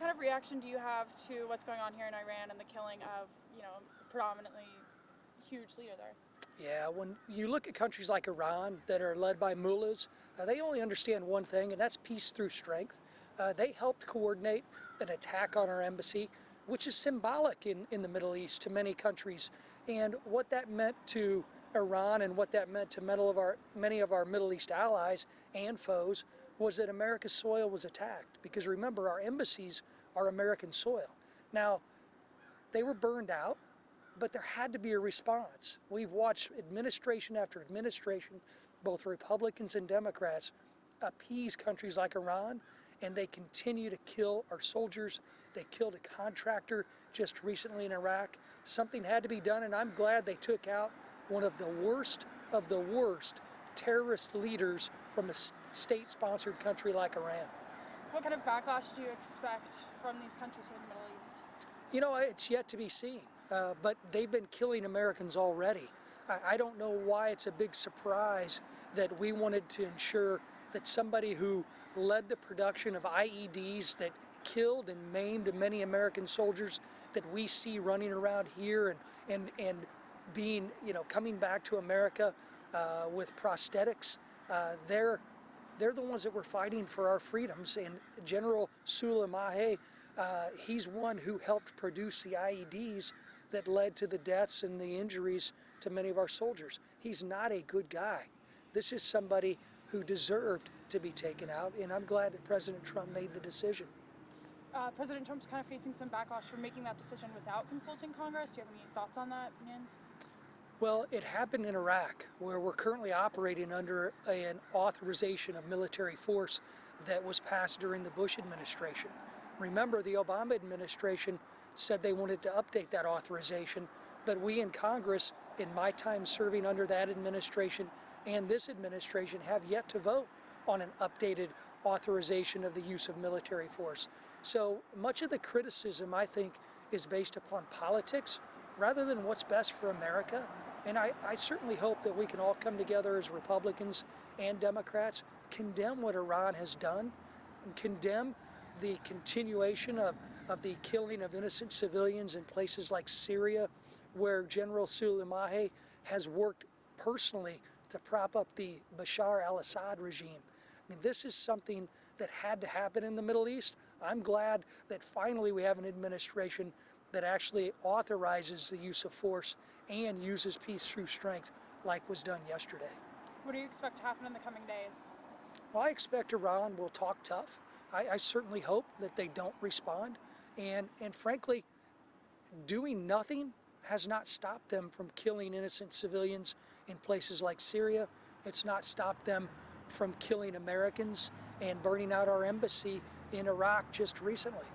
kind of reaction do you have to what's going on here in Iran and the killing of, predominantly huge leader there? Yeah, when you look at countries like Iran that are led by mullahs, they only understand one thing, and that's peace through strength. They helped coordinate an attack on our embassy, which is symbolic in the Middle East to many countries. And what that meant to Iran and what that meant to many of our Middle East allies and foes was that America's soil was attacked. Because remember, our embassies are American soil. Now, they were burned out, but there had to be a response. We've watched administration after administration, both Republicans and Democrats, appease countries like Iran, and they continue to kill our soldiers. They killed a contractor just recently in Iraq. Something had to be done, and I'm glad they took out one of the worst terrorist leaders from a state-sponsored country like Iran. What kind of backlash do you expect from these countries here in the Middle East? It's yet to be seen, but they've been killing Americans already. I don't know why it's a big surprise that we wanted to ensure that somebody who led the production of IEDs that killed and maimed many American soldiers that we see running around here and being, coming back to America with prosthetics, they're the ones that were fighting for our freedoms. And General Soleimani, he's one who helped produce the IEDs that led to the deaths and the injuries to many of our soldiers. He's not a good guy. This is somebody who deserved to be taken out, and I'm glad that President Trump made the decision. President Trump's kind of facing some backlash for making that decision without consulting Congress. Do you have any thoughts on that, opinions? Well, it happened in Iraq, where we're currently operating under an authorization of military force that was passed during the Bush administration. Remember, the Obama administration said they wanted to update that authorization, but we in Congress, in my time serving under that administration and this administration, have yet to vote on an updated authorization of the use of military force. So much of the criticism, I think, is based upon politics rather than what's best for America. And I certainly hope that we can all come together as Republicans and Democrats, condemn what Iran has done, and condemn the continuation of the killing of innocent civilians in places like Syria, where General Soleimani has worked personally to prop up the Bashar al-Assad regime. I mean, this is something that had to happen in the Middle East. I'm glad that finally we have an administration that actually authorizes the use of force and uses peace through strength like was done yesterday. What do you expect to happen in the coming days? Well, I expect Iran will talk tough. I certainly hope that they don't respond. And frankly, doing nothing has not stopped them from killing innocent civilians in places like Syria. It's not stopped them from killing Americans and burning out our embassy in Iraq just recently.